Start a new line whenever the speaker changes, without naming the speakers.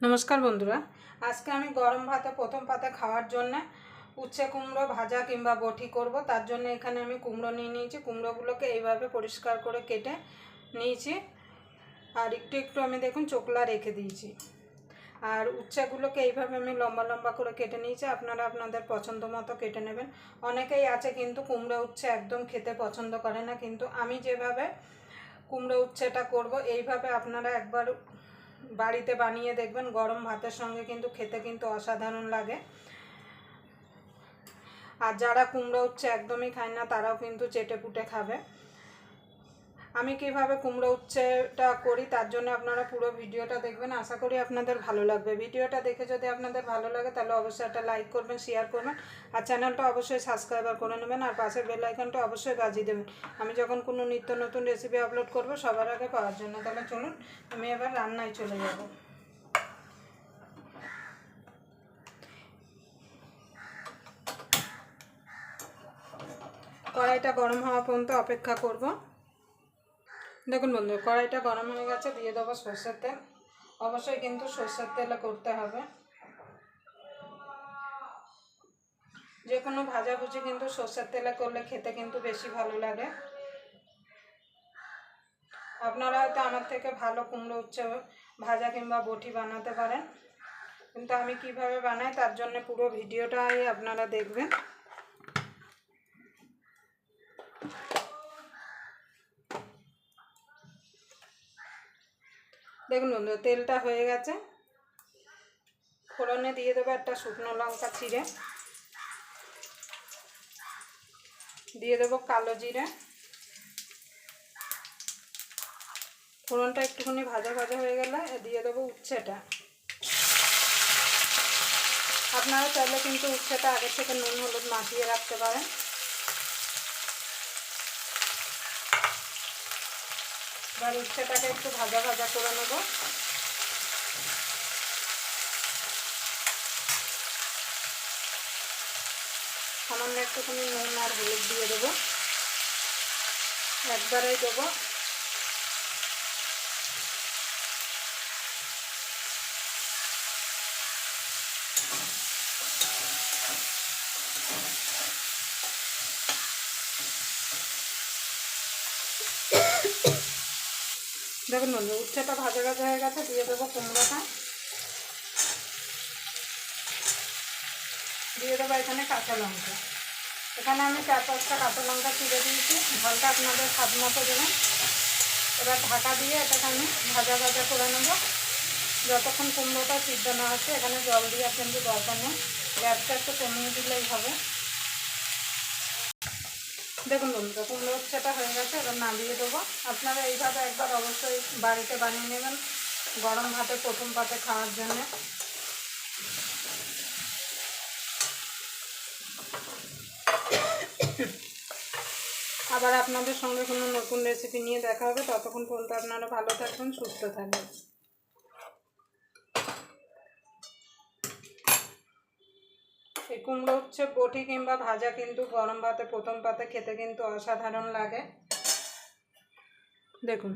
नमस्कार बंधुरा आज के आमी गरम भाते प्रथम पाते खावार जन्य उच्छे कुमड़ो भाजा किंबा बटी करब। तार जन्य एखाने आमी कुमड़ो निये नियेछि। कुमड़ोगुलोके एइभाবে परिष्कार करे केटे नियेछि और एकटु एकटु आमी देखुन चोखला रेखे दिएछि और उच्छेगुलोके एइभाবে आमी लम्बा लम्बा करे केटे नियेछि। आपनारा आपनादेर पछंद मतो केटे नेबेन। अनेकेई आछे किन्तु कुमड़ो उच्छे एकदम खेते पछंद करे ना, किन्तु आमी जेभाবে कुमड़ो उच्छेटा करब एइभाবে आपनारा एकबार बाड़ीते बानिए देखबेन। गरम भातेर संगे किन्तु खेते किन्तु असाधारण लागे। और जारा कुमड़ो उच्छे एकदमई खाय ना ताराओ किन्तु चेटेपुटे खाबे। आमी किभाबे कुमड़ो उच्छेटा करी तार जोन्नो आपनारा पुरो भिडियोटा देखबेन। आशा करी आपनादेर भालो लागबे। भिडियोटा देखे जोदि आपनादेर भालो लागे ताहले अवश्यई एकटा लाइक करबेन, शेयर करबेन और चैनलटा अवश्यई साबस्क्राइब करे नेबेन और पाशेर बेल आइकनटा अवश्यई बाजिए देबेन आमी जखन कोनो नित्य नतुन रेसिपि आपलोड करब सबार आगे पाওয়ার জন্য। ताहले चलुन आमी एबार रान्नाय चले যাব। कड़ाईटा गरम हওয়া পর্যন্ত অপেক্ষা করব। দেখুন বন্ধু কড়াইটা গরম হয়ে গেছে, দিয়ে দেবো সরষের তেল। অবশ্যই কিন্তু সরষের তেলে করতে হবে। যে কোনো ভাজাভুজি কিন্তু সরষের তেলে করলে খেতে কিন্তু বেশি ভালো লাগে। আপনারা হয়তো আমার থেকে ভালো কুমড়ো উচ্ছে ভাজা কিংবা বটি বানাতে পারেন, কিন্তু আমি কিভাবে বানাই তার জন্য পুরো ভিডিওটাই আপনারা দেখবেন। দেখুন বন্ধু তেলটা হয়ে গেছে। ফোড়নে দিয়ে দেবো একটা শুকনো লঙ্কা চিড়ে, দিয়ে দেবো কালো জিরে। ফোড়নটা একটুখানি ভাজা ভাজা হয়ে গেলে দিয়ে দেবো উচ্ছেটা। আপনারা চাইলে কিন্তু উচ্ছেটা আগে থেকে নুন হলুদ মাখিয়ে রাখতে পারেন। এবার উচ্ছেটাকে একটু ভাজা ভাজা করে নেব। সামান্য একটুখানি নুন আর হলুদ দিয়ে দেবো, একবারেই দেবো। দেখুন বন্ধু উচ্ছেটা ভাজা ভাজা হয়ে গেছে, দিয়ে দেবো কুমড়োটা। দিয়ে দেবো এখানে কাঁচা লঙ্কা। এখানে আমি 4-5টা কাঁচা লঙ্কা চিড়ে দিয়েছি। ঝালটা আপনাদের স্বাদ মতো দেবেন। এবার ঢাকা দিয়ে এটাকে আমি ভাজা ভাজা করে নেব যতক্ষণ কুমড়োটা সিদ্ধ না হচ্ছে। এখানে জল দিয়ে কিন্তু দরকার নেই, গ্যাসটা একটু কমিয়ে দিলেই হবে। দেখুন বন্ধুরা কুমড়ো উচ্ছেটা হয়ে গেছে, এবার নামিয়ে দেবো। আপনারা এইভাবে একবার অবশ্যই বাড়িতে বানিয়ে নেবেন গরম ভাতে প্রথম পাতে খাওয়ার জন্য। আবার আপনাদের সঙ্গে কোনো নতুন রেসিপি নিয়ে দেখা হবে। ততক্ষণ পর্যন্ত আপনারা ভালো থাকবেন, সুস্থ থাকবেন। এই কুমড়ো উচ্ছে বটি কিংবা ভাজা কিন্তু গরম ভাতে প্রথম পাতে খেতে কিন্তু অসাধারণ লাগে। দেখুন।